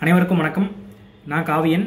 அனைவருக்கும் வணக்கம். நான் காவியன்.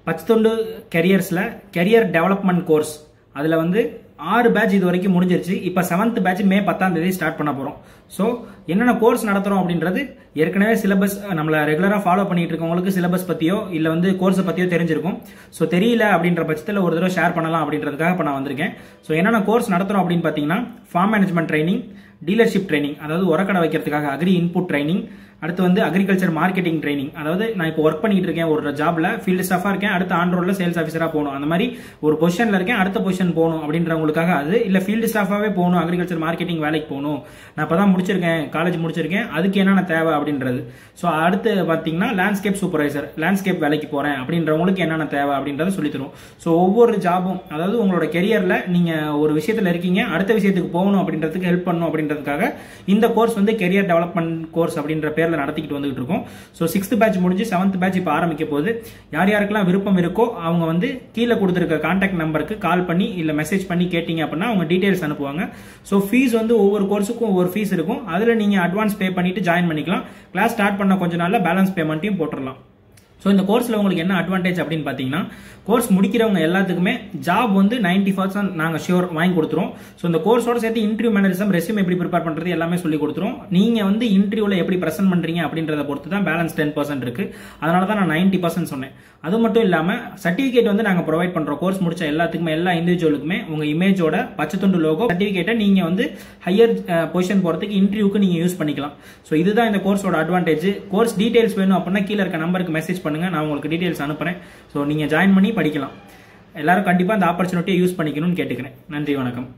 பச்சத்தொண்டு கெரியர்ஸில் கெரியர் டெவலப்மெண்ட் கோர்ஸ் அதில் 6 பேட்ச் இது வரைக்கும் முடிஞ்சிருச்சு. இப்போ 7th பேட்ச் மே 10ஆம் தேதி ஸ்டார்ட் பண்ண போகிறோம். ஸோ என்னென்ன கோர்ஸ் நடத்துகிறோம் அப்படின்றது ஏற்கனவே சிலபஸ் நம்மளை ரெகுலராக ஃபாலோ பண்ணிட்டு இருக்கவங்களுக்கு சிலபஸ் பற்றியோ இல்லை கோர்ஸை பற்றியோ தெரிஞ்சிருக்கும். ஸோ தெரியல அப்படின்ற பட்சத்தில் ஒரு தடவை ஷேர் பண்ணலாம் அப்படின்றதுக்காக இப்போ நான் வந்திருக்கேன். ஸோ என்னென்ன கோர்ஸ் நடத்துகிறோம் அப்படின்னு பார்த்தீங்கன்னா farm management training, dealership training, அதாவது உரக்கடை வைக்கிறதுக்காக அக்ரி இன்புட் ட்ரைனிங், அடுத்து அக்ரிகல்ச்சர் மார்க்கெட்டிங் ட்ரைனிங். அதாவது நான் இப்போ ஒர்க் பண்ணிட்டு இருக்கேன் ஒரு ஜாப்ல, ஃபீல்டு ஸ்டாஃபாக இருக்கேன், அடுத்த ஆன் ரோட்ல சேல்ஸ் ஆஃபீஸராக போகணும், அந்த மாதிரி ஒரு பொசிஷன்ல இருக்கேன், அடுத்த பொசிஷன் போகணும் அப்படின்றவங்களுக்காக அது. இல்லை ஃபீல்டு ஸ்டாஃபாகவே போகணும், அக்ரிகல்ச்சர் மார்க்கெட்டிங் வேலைக்கு போகணும், நான் இப்போ தான் முடிச்சிருக்கேன், காலேஜ் முடிச்சிருக்கேன், அதுக்கு என்னென்ன தேவை அப்படின்றது. ஸோ அடுத்து பார்த்தீங்கன்னா லேண்ட்ஸ்கேப் சூப்பர்வைசர், லேண்ட்ஸ்கேப் வேலைக்கு போறேன் அப்படின்றவங்களுக்கு என்னென்ன தேவை அப்படின்றத சொல்லி தரும். ஸோ ஒவ்வொரு ஜாபும், அதாவது உங்களோட கெரியர்ல நீங்க ஒரு விஷயத்துல இருக்கீங்க, அடுத்த விஷயத்துக்கு போகணும் அப்படின்றதுக்கு ஹெல்ப் பண்ணணும் அப்படின்றதுக்காக இந்த கோர்ஸ் கெரியர் டெவலப்மெண்ட் கோர்ஸ் அப்படின்ற பேர்ல நடத்திக்கிட்டு வந்துட்டு இருக்கோம். ஸோ 6th பேட்ச் முடிஞ்சு 7th பேட்ச் இப்போ ஆரம்பிக்க போகுது. யார் யாருக்கெல்லாம் விருப்பம் இருக்கோ அவங்க கீழே கொடுத்துருக்க கான்டாக்ட் நம்பருக்கு கால் பண்ணி இல்லை மெசேஜ் பண்ணி கேட்டீங்க அப்படின்னா அவங்க டீடைல்ஸ் அனுப்புவாங்க. ஸோ ஃபீஸ் ஒவ்வொரு கோர்ஸுக்கும் ஒவ்வொரு ஃபீஸ் இருக்கும். அதில் நீங்க அட்வான்ஸ் பே பண்ணிட்டு ஜாயின் பண்ணிக்கலாம். கிளாஸ் ஸ்டார்ட் பண்ண கொஞ்ச நாள்ல பேலன்ஸ் பேமெண்ட்டையும் போட்டுடலாம். ஸோ இந்த கோர்ஸில் உங்களுக்கு என்ன அட்வான்டேஜ் அப்படின்னு பார்த்தீங்கன்னா, கோர்ஸ் முடிக்கிறவங்க எல்லாத்துக்குமே ஜாப் 90% நாங்கள் ஷியோர் வாங்கி கொடுத்துருவோம். ஸோ இந்த கோர்ஸோட சேர்த்து இன்டர்வியூ மேனேஜம், ரெஸ்யூம் எப்படி ப்ரிப்பேர் பண்ணுறது எல்லாமே சொல்லி கொடுத்துரும். நீங்கள் இன்டர்வியூவில் எப்படி ப்ரெசென்ட் பண்ணுறீங்க அப்படின்றத பொறுத்து தான் பேலன்ஸ் 10% இருக்கு. அதனால தான் நான் 90% சொன்னேன். அது மட்டும் இல்லாமல் சர்டிஃபிகேட் நாங்கள் ப்ரொவைட் பண்ணுறோம். கோர்ஸ் முடிச்ச எல்லாத்துக்குமே, எல்லா இண்டிவிஜுவலுக்குமே உங்கள் இமேஜோட பச்சத்தொண்டு லோகோ சர்டிஃபிகேட்டை நீங்கள் ஹையர் பொசிஷன் போகிறதுக்கு இன்டர்வியூக்கு நீங்கள் யூஸ் பண்ணிக்கலாம். ஸோ இதுதான் இந்த கோர்ஸோட அட்வான்டேஜ். கோர்ஸ் டீடைல்ஸ் வேணும் அப்படின்னா கீழே இருக்க நம்பருக்கு மெசேஜ் பண்ணுங்க, நான் உங்களுக்கு டீடைல்ஸ் அனுப்புறேன். ஸோ நீங்கள் ஜாயின் பண்ணி படிக்கலாம். எல்லாரும் கண்டிப்பாக இந்த ஆப்பர்ச்சுனிட்டியை யூஸ் பண்ணிக்கணும்னு கேட்டுக்கிறேன். நன்றி, வணக்கம்.